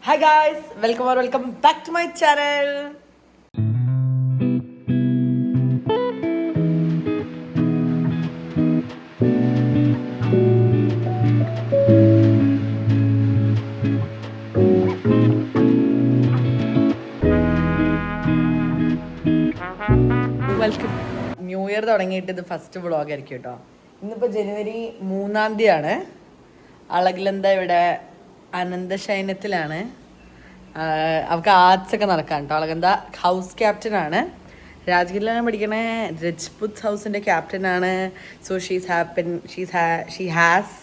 Hi guys, welcome back to my channel. Welcome. New year തുടങ്ങിയിട്ട് ഇത് first vlog ആയിരിക്കും കേട്ടോ. ഇന്നിപ്പോൾ ജനുവരി 3-ാം തീയതിയാണ്. അളകിലെന്ത ഇവിടെ അനന്തശയനത്തിലാണ്. അവൾക്ക് ആർട്സ് ഒക്കെ നടക്കാൻ കേട്ടോ. അളകന്ത ഹൗസ് ക്യാപ്റ്റനാണ്. രാജ്ഗിരിലാണ് പഠിക്കണേ. രജ്പുത് ഹൗസിൻ്റെ ക്യാപ്റ്റനാണ്. സോ ഷീ ഹാസ്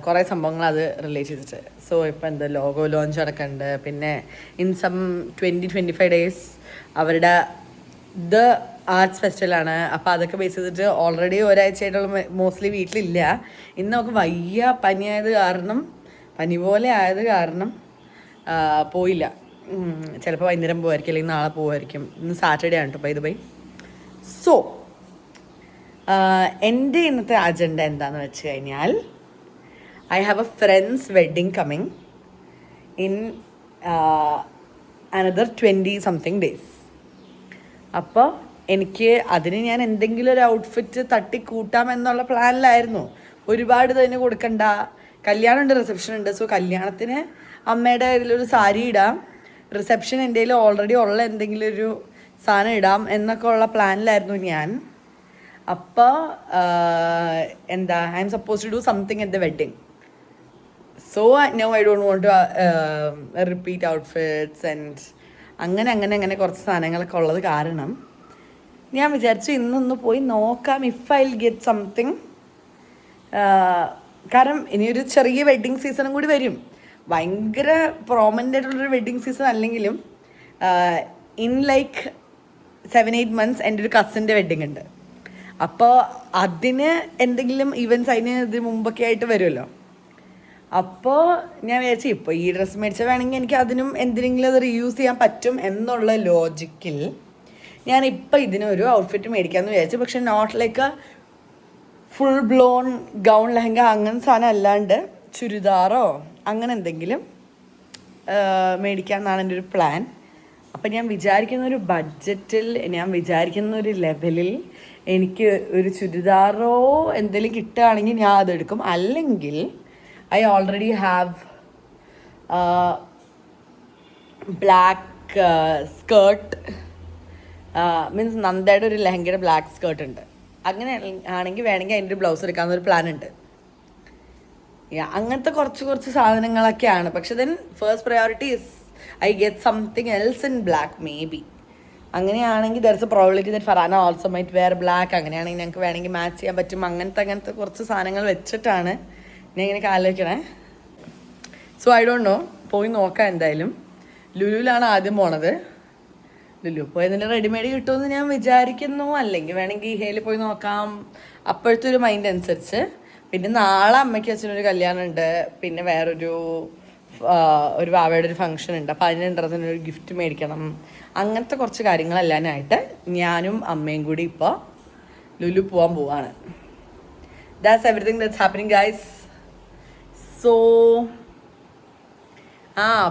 കുറേ സംഭവങ്ങൾ അത് റിലേറ്റ് ചെയ്തിട്ട്. സോ ഇപ്പം എന്താ ലോഗോ ലോഞ്ച് അടക്കമുണ്ട്. പിന്നെ ഇൻ സം 20-25 ഡേയ്സ് അവരുടെ ദ ആർട്സ് ഫെസ്റ്റിവലാണ്. അപ്പോൾ അതൊക്കെ ബേസ് ചെയ്തിട്ട് ഓൾറെഡി ഒരാഴ്ചയായിട്ടുള്ള മോസ്റ്റ്ലി വീട്ടിലില്ല. ഇന്ന് നമുക്ക് വയ്യ പനി പോലെ ആയത് കാരണം പോയില്ല. ചിലപ്പോൾ വൈകുന്നേരം പോകുമായിരിക്കും, അല്ലെങ്കിൽ നാളെ പോകുമായിരിക്കും. ഇന്ന് സാറ്റർഡേ ആണ് കേട്ടോ. By the by. സോ എൻ്റെ ഇന്നത്തെ അജണ്ട എന്താണെന്ന് വെച്ച് കഴിഞ്ഞാൽ, I have a friend's wedding coming in another 20-something days. അപ്പോൾ എനിക്ക് അതിന് ഞാൻ എന്തെങ്കിലും ഒരു ഔട്ട്ഫിറ്റ് തട്ടിക്കൂട്ടാം എന്നുള്ള പ്ലാനിലായിരുന്നു. ഒരുപാട് തന്നെ കൊടുക്കണ്ട. കല്യാണമുണ്ട്, റിസപ്ഷൻ ഉണ്ട്. സോ കല്യാണത്തിന് അമ്മയുടെ ഇതിലൊരു സാരി ഇടാം, റിസപ്ഷൻ എൻ്റെ കയ്യിൽ ഓൾറെഡി ഉള്ള എന്തെങ്കിലും ഒരു സാധനം ഇടാം എന്നൊക്കെ ഉള്ള പ്ലാനിലായിരുന്നു ഞാൻ. അപ്പോൾ എന്താ, I am suppose to do something at the wedding. So no I don't want to repeat outfits and അങ്ങനെ കുറച്ച് സാധനങ്ങളൊക്കെ ഉള്ളത് കാരണം ഞാൻ വിചാരിച്ചു ഇന്നൊന്ന് പോയി നോക്കാം if I will get something. കാരണം ഇനിയൊരു ചെറിയ വെഡ്ഡിങ് സീസണും കൂടി വരും. ഭയങ്കര പ്രോമൻ്റ് ആയിട്ടുള്ളൊരു വെഡ്ഡിങ് സീസൺ അല്ലെങ്കിലും ഇൻ ലൈക്ക് 7-8 months എൻ്റെ ഒരു കസിൻ്റെ വെഡ്ഡിങ് ഉണ്ട്. അപ്പോൾ അതിന് എന്തെങ്കിലും ഈവൻറ്റ്സ് അതിന് ഇതിന് മുമ്പൊക്കെ ആയിട്ട് വരുമല്ലോ. അപ്പോൾ ഞാൻ വിചാരിച്ചു ഇപ്പോൾ ഈ ഡ്രസ്സ് മേടിച്ചാൽ വേണമെങ്കിൽ എനിക്ക് അതിനും എന്തിനെങ്കിലും അത് റീയൂസ് ചെയ്യാൻ പറ്റും എന്നുള്ള ലോജിക്കിൽ ഞാനിപ്പോൾ ഇതിനൊരു ഔട്ട്ഫിറ്റ് മേടിക്കാമെന്ന് വിചാരിച്ചു. പക്ഷെ not like full blown gown lehenga അങ്ങനെ സാധനം അല്ലാണ്ട് ചുരിദാറോ അങ്ങനെ എന്തെങ്കിലും മേടിക്കാമെന്നാണ് എൻ്റെ ഒരു പ്ലാൻ. അപ്പം ഞാൻ വിചാരിക്കുന്നൊരു ബഡ്ജറ്റിൽ, ഞാൻ വിചാരിക്കുന്നൊരു ലെവലിൽ എനിക്ക് ഒരു ചുരിദാറോ എന്തെങ്കിലും കിട്ടുകയാണെങ്കിൽ ഞാൻ അതെടുക്കും. അല്ലെങ്കിൽ I already have black skirt, means നന്ദയുടെ ഒരു ലെഹങ്കയുടെ ബ്ലാക്ക് സ്കേർട്ട് ഉണ്ട്. അങ്ങനെ ആണെങ്കിൽ വേണമെങ്കിൽ അതിൻ്റെ ഒരു ബ്ലൗസ് എടുക്കാമെന്നൊരു പ്ലാൻ ഉണ്ട്. അങ്ങനത്തെ കുറച്ച് സാധനങ്ങളൊക്കെയാണ്. പക്ഷെ then first priority is I get something else in black maybe. അങ്ങനെയാണെങ്കിൽ there is a probability that Farana also might wear black. അങ്ങനെയാണെങ്കിൽ ഞങ്ങൾക്ക് വേണമെങ്കിൽ മാച്ച് ചെയ്യാൻ പറ്റും. അങ്ങനത്തെ കുറച്ച് സാധനങ്ങൾ വെച്ചിട്ടാണ് ഞാൻ ഇങ്ങനെ ആലോചിക്കണേ. സോ ഐ ഡോണ്ട് നോ, പോയി നോക്കാം. എന്തായാലും ലുലുവിലാണ് ആദ്യം പോണത്. ലുലു പോയി എന്തെങ്കിലും റെഡിമെയ്ഡ് കിട്ടുമെന്ന് ഞാൻ വിചാരിക്കുന്നു. അല്ലെങ്കിൽ വേണമെങ്കിൽ ഈഹയിൽ പോയി നോക്കാം. അപ്പോഴത്തെ ഒരു മൈൻഡ് അനുസരിച്ച്. പിന്നെ നാളെ അമ്മയ്ക്ക് അച്ഛനൊരു കല്യാണം ഉണ്ട്. പിന്നെ വേറൊരു വാവയുടെ ഒരു ഫംഗ്ഷൻ ഉണ്ട്. അപ്പോൾ അതിനുണ്ടതിനൊരു ഗിഫ്റ്റ് മേടിക്കണം. അങ്ങനത്തെ കുറച്ച് കാര്യങ്ങളെല്ലാനായിട്ട് ഞാനും അമ്മയും കൂടി ഇപ്പോൾ ലുലു പോകാൻ പോവാണ്. That's everything that's happening guys. So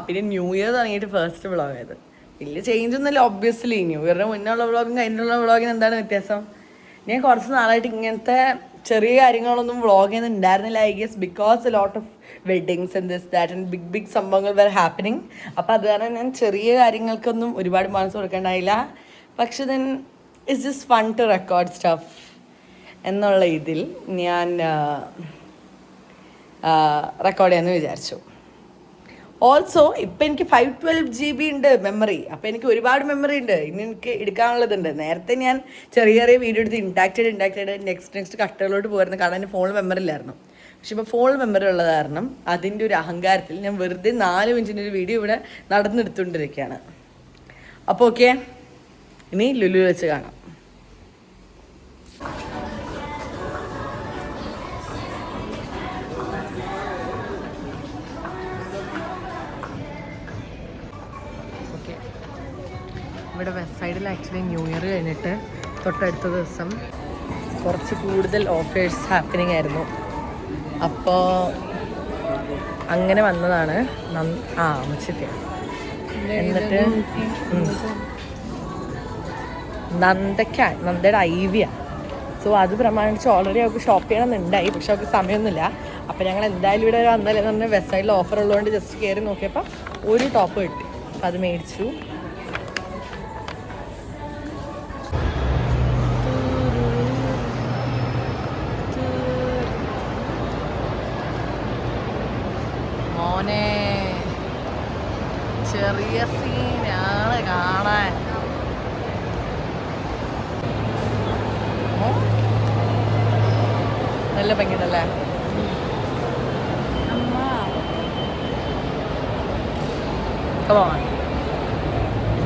പിന്നെ ന്യൂ ഇയർ തുടങ്ങിയിട്ട് ഫസ്റ്റ് വ്ളോഗ് ആയത്. വലിയ ചേഞ്ച് ഒന്നുമില്ല. ഒബ്വിയസ്ലി ന്യൂ ഇയറിന് മുന്നുള്ള വ്ളോഗും കഴിഞ്ഞുള്ള വ്ളോഗിന് എന്താണ് വ്യത്യാസം? ഞാൻ കുറച്ച് നാളായിട്ട് ഇങ്ങനത്തെ ചെറിയ കാര്യങ്ങളൊന്നും വ്ളോഗ് ചെയ്യുന്നുണ്ടായിരുന്നില്ല. I guess because a lot of weddings and this that and big സംഭവങ്ങൾ വേർ ഹാപ്പനിങ്. അപ്പോൾ അത് കാരണം ഞാൻ ചെറിയ കാര്യങ്ങൾക്കൊന്നും ഒരുപാട് മനസ്സ് കൊടുക്കേണ്ടായില്ല. പക്ഷെ then it's just fun to record stuff എന്നുള്ള ഇതിൽ ഞാൻ റെക്കോർഡ് ചെയ്യാമെന്ന് വിചാരിച്ചു. ഓൾസോ ഇപ്പം എനിക്ക് 512 GB ഉണ്ട് മെമ്മറി. അപ്പോൾ എനിക്ക് ഒരുപാട് മെമ്മറി ഉണ്ട്. ഇനി എനിക്ക് എടുക്കാനുള്ളതുണ്ട്. നേരത്തെ ഞാൻ ചെറിയ വീഡിയോ എടുത്ത് ഇൻടാക്റ്റഡ് നെക്സ്റ്റ് കട്ടുകളിലോട്ട് പോയിരുന്നു. കാരണം എൻ്റെ ഫോണിൽ മെമ്മറി ഇല്ലായിരുന്നു. പക്ഷെ ഇപ്പോൾ ഫോണിൽ മെമ്മറി ഉള്ളത് കാരണം അതിൻ്റെ ഒരു അഹങ്കാരത്തിൽ ഞാൻ വെറുതെ 4 മിനിറ്റിൻ്റെ ഒരു വീഡിയോ ഇവിടെ നടന്നെടുത്തുകൊണ്ടിരിക്കുകയാണ്. അപ്പോൾ ഓക്കെ, ഇനി ലുലു വെച്ച് കാണാം. ഇവിടെ വെസ്റ്റ് സൈഡിൽ ആക്ച്വലി ന്യൂ ഇയർ കഴിഞ്ഞിട്ട് തൊട്ടടുത്ത ദിവസം കുറച്ച് കൂടുതൽ ഓഫേഴ്സ് ഹാപ്പനിങ് ആയിരുന്നു. അപ്പോൾ അങ്ങനെ വന്നതാണ്. അമ്മച്ചെത്തി. എന്നിട്ട് നന്ദയുടെ ഐവിയ. സോ അത് പ്രമാണിച്ച് ഓൾറെഡി അവൾക്ക് ഷോപ്പ് ചെയ്യണമെന്നുണ്ടായി, പക്ഷെ അവൾക്ക് സമയമൊന്നുമില്ല. അപ്പോൾ ഞങ്ങൾ എന്തായാലും ഇവിടെ വന്നാലും എന്ന് പറഞ്ഞാൽ വെസ്റ്റ് സൈഡിൽ ഓഫർ ഉള്ളതുകൊണ്ട് ജസ്റ്റ് കയറി നോക്കിയപ്പോൾ ഒരു ടോപ്പ് കിട്ടി. അപ്പോൾ അത് മേടിച്ചു. മോനെ ചെറിയ സീനാണ് കാണാൻ. നല്ല ഭംഗിയുണ്ടല്ലേ?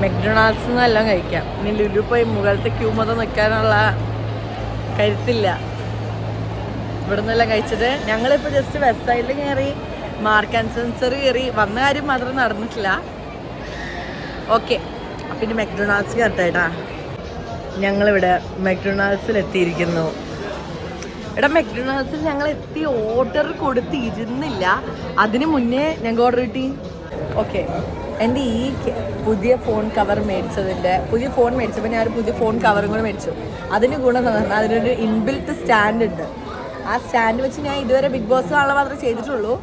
മെക്ഡൊണാൾഡ്സ് എല്ലാം കഴിക്കാം. ഇനി ലുലു പോയി മുകളിലത്തെ ക്യൂ മൊത്തം നിൽക്കാനുള്ള കരുത്തില്ല. ഇവിടെ നിന്നെല്ലാം കഴിച്ചിട്ട് ഞങ്ങളിപ്പോൾ ജസ്റ്റ് വെസ്റ്റ് സൈഡിൽ കയറി മാർക്ക് ആൻഡ് സെൻസറി കയറി വന്ന കാര്യം മാത്രം നടന്നിട്ടില്ല. ഓക്കെ, അപ്പം ഇനി മെക്ഡൊണാൾഡ്സ് കറക്റ്റായിട്ടാ. ഞങ്ങളിവിടെ മെക്ഡൊണാൾഡ്സിൽ എത്തിയിരിക്കുന്നു. ഇവിടെ മെക്ഡൊണാൾഡ്സിൽ ഞങ്ങൾ എത്തി ഓർഡർ കൊടുത്തിരുന്നില്ല, അതിന് മുന്നേ ഞങ്ങൾക്ക് ഓർഡർ കിട്ടി. ഓക്കെ, എൻ്റെ ഈ പുതിയ ഫോൺ കവർ പുതിയ ഫോൺ മേടിച്ചപ്പോൾ ഞാനൊരു പുതിയ ഫോൺ കവറും കൂടെ മേടിച്ചു. അതിന് ഗുണം എന്ന് പറഞ്ഞാൽ അതിനൊരു ഇൻബിൽറ്റ് സ്റ്റാൻഡ് ഉണ്ട്. ആ സ്റ്റാൻഡ് വെച്ച് ഞാൻ ഇതുവരെ ബിഗ് ബോസ് കാണാൻ മാത്രമേ ചെയ്തിട്ടുള്ളൂ,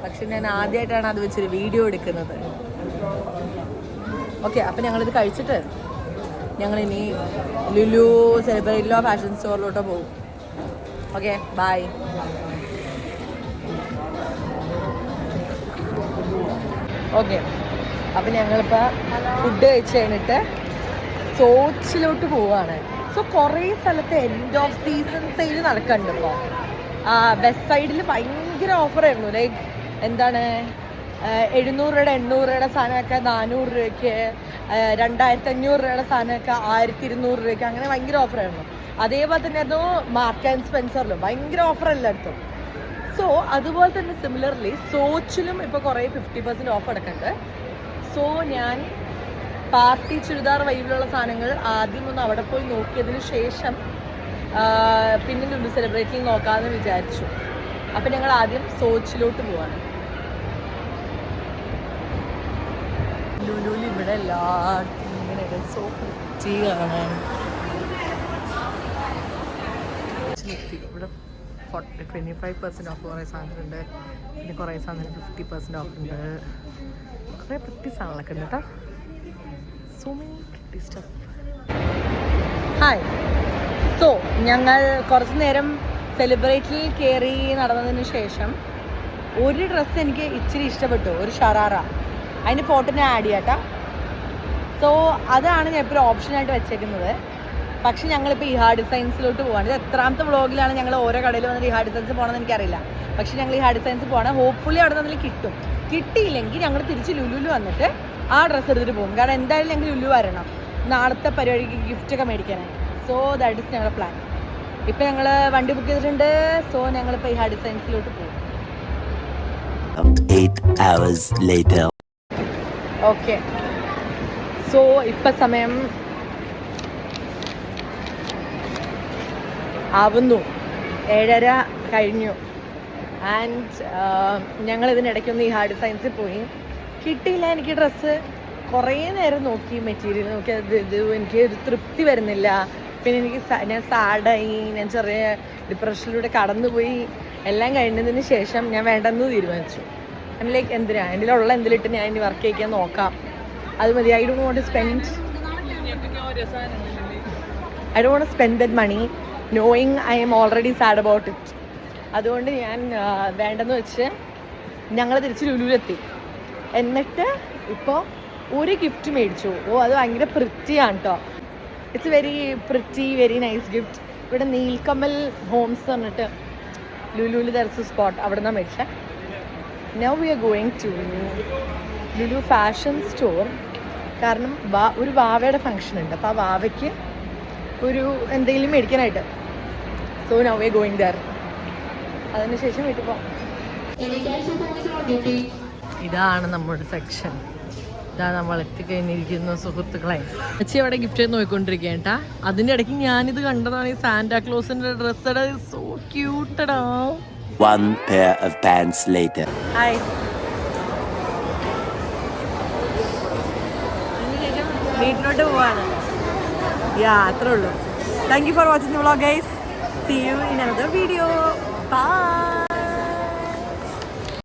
പക്ഷെ ഞാൻ ആദ്യമായിട്ടാണ് അത് വെച്ചൊരു വീഡിയോ എടുക്കുന്നത്. ഓക്കെ, അപ്പം ഞങ്ങളിത് കഴിച്ചിട്ട് ഞങ്ങളിനി ലുലു സെലിബ്രേറ്റിലോ ഫാഷൻ സ്റ്റോറിലോട്ടോ പോകും. Okay, by. ഓക്കെ, അപ്പം ഞങ്ങളിപ്പോൾ ഫുഡ് കഴിച്ച് കഴിഞ്ഞിട്ട് സോച്ചിലോട്ട് പോവുകയാണ്. സോ കുറേ സ്ഥലത്ത് എൻഡ് ഓഫ് സീസൺ സെയിൽ നടക്കുന്നുണ്ട് ഇപ്പോൾ. വെസ്റ്റ് സൈഡിൽ ഭയങ്കര ഓഫറായിരുന്നു. ലൈക്ക് എന്താണ്, 700 രൂപയുടെ 800 രൂപയുടെ സാധനമൊക്കെ 400 രൂപയ്ക്ക്, 2500 രൂപയുടെ സാധനമൊക്കെ 1200 രൂപയ്ക്ക്, അങ്ങനെ ഭയങ്കര ഓഫറായിരുന്നു. അതേപോലെ തന്നെ ആയിരുന്നു മാർക്ക് ആൻഡ് സ്പെൻസറിലും ഭയങ്കര ഓഫർ എല്ലായിടത്തും. സോ അതുപോലെ തന്നെ സിമിലർലി സോച്ചിലും ഇപ്പോൾ കുറേ 50% ഓഫ് അടക്കുന്നുണ്ട്. സോ ഞാൻ പാർട്ടി ചുരിദാർ വൈബിലുള്ള സാധനങ്ങൾ ആദ്യം ഒന്ന് അവിടെ പോയി നോക്കിയതിന് ശേഷം പിന്നെ ലുലു സെലിബ്രേറ്റിൽ നോക്കാമെന്ന് വിചാരിച്ചു. അപ്പം ഞങ്ങൾ ആദ്യം സോച്ചിലോട്ട് പോവാണ്. ലുലുവിൽ ഇവിടെ എല്ലാവർക്കും ഇങ്ങനെ സോ പ്രിറ്റി കാണാൻ. ഇവിടെ 25% ഓഫ് കുറേ സാധനങ്ങളുണ്ട്, പിന്നെ കുറേ സാധനം 50% ഓഫ് ഉണ്ട്. കുറേ പ്രിറ്റി സാധനങ്ങളൊക്കെ ഉണ്ട് കേട്ടോ. So many pretty stuff. Hi. So ഞങ്ങൾ കുറച്ച് നേരം സെലിബ്രേറ്റിൽ കയറി നടന്നതിന് ശേഷം ഒരു ഡ്രസ്സ് എനിക്ക് ഇച്ചിരി ഇഷ്ടപ്പെട്ടു, ഒരു ഷറാറ. അതിന് ഫോട്ടോ ഞാൻ ആഡ് ചെയ്യാം കേട്ടോ. സോ അതാണ് ഞാൻ ഇപ്പോൾ ഒരു ഓപ്ഷനായിട്ട് വെച്ചേക്കുന്നത്. പക്ഷെ ഞങ്ങളിപ്പോൾ ഇഹാ ഡിസൈൻസിലോട്ട് പോവാണ്. ഇത് എത്രാമത്തെ വ്ളോഗിലാണ് ഞങ്ങൾ ഓരോ കടയിൽ വന്നിട്ട് ഇഹാ ഡിസൈൻസ് പോകണമെന്ന് എനിക്കറിയില്ല. പക്ഷെ ഞങ്ങൾ ഇഹാ ഡിസൈൻസ് പോകണം. ഹോപ്പ്ഫുള്ളി അവിടെ നിന്ന് കിട്ടും. കിട്ടിയില്ലെങ്കിൽ ഞങ്ങൾ തിരിച്ച് ലുലുവിൽ വന്നിട്ട് ആ ഡ്രസ്സ് എടുത്തിട്ട് പോകും. കാരണം എന്തായാലും ഞങ്ങൾ ലുലു വരണം നാളത്തെ പരിപാടിക്ക് ഗിഫ്റ്റൊക്കെ മേടിക്കാനായി. സോ ദാറ്റ് ഇസ് ഞങ്ങളുടെ പ്ലാൻ. ഇപ്പം ഞങ്ങൾ വണ്ടി ബുക്ക് ചെയ്തിട്ടുണ്ട്. സോ ഞങ്ങളിപ്പോൾ ഇഹാ ഡിസൈൻസിലോട്ട് പോകും. ഓക്കെ, സോ ഇപ്പം സമയം ആവുന്നു 7:30 കഴിഞ്ഞു. ആൻഡ് ഞങ്ങളിതിനിടയ്ക്കൊന്ന് ഈ ഹാ ഡിസൈൻസിൽ പോയി. കിട്ടിയില്ല എനിക്ക് ഡ്രസ്സ്. കുറേ നേരം നോക്കി, മെറ്റീരിയൽ നോക്കി, ഇത് എനിക്ക് ഒരു തൃപ്തി വരുന്നില്ല. പിന്നെ ഞാൻ സാഡായി, ഞാൻ ചെറിയ ഡിപ്രഷനിലൂടെ കടന്നുപോയി. എല്ലാം കഴിഞ്ഞതിന് ശേഷം ഞാൻ വേണ്ടെന്ന് തീരുമാനിച്ചു. ലൈക്ക് എന്തിനാ എൻ്റെ ഉള്ള എന്തിലിട്ട് ഞാൻ ഇനി വർക്ക് ചെയ്യിക്കാൻ നോക്കാം, അത് മതി. I don't want to spend that money knowing I am already sad about it. അതുകൊണ്ട് ഞാൻ വേണ്ടെന്ന് വെച്ച് ഞങ്ങൾ തിരിച്ച് ലുലുവിലെത്തി. എന്നിട്ട് ഇപ്പോൾ ഒരു ഗിഫ്റ്റ് മേടിച്ചു. അത് ഭയങ്കര പ്രിറ്റിയാണ് കേട്ടോ. It's very pretty, very nice gift. ഇവിടെ നീൽക്കമൽ ഹോംസ് പറഞ്ഞിട്ട് ലുലുവിൽ ദർസ് സ്പോട്ട്, അവിടെ നിന്നാണ് മേടിച്ചത്. Now we are going to Lulu fashion store. കാരണം ഒരു വാവയുടെ ഫങ്ഷൻ ഉണ്ട്. അപ്പോൾ ആ വാവയ്ക്ക് ഒരു എന്തെങ്കിലും മേടിക്കാനായിട്ട്. So now we are going there. അതിനുശേഷം വീട്ടിൽ പോകാം. ഇതാണ് നമ്മുടെ സെക്ഷൻ. ഇതാ നമ്മൾ എത്തിക്കഴിഞ്ഞിരിക്കുന്നു സുഹൃത്തുക്കളെ. അച്ഛൻ അവിടെ ഗിഫ്റ്റ് നോക്കിക്കൊണ്ടിരിക്കുക കേട്ടാ. അതിൻ്റെ ഇടയ്ക്ക് ഞാനിത് കണ്ടതാണ്, ഈ സാന്റാക്ലോസിൻ്റെ ഡ്രസ്സഡ്. സോ ക്യൂട്ടടാ. One pair of pants later. Hi. വീട്ടിലോട്ട് പോവാണ്. അത്രേ ഉള്ളൂ. Thank you for watching the vlog guys. See you in another video. Bye.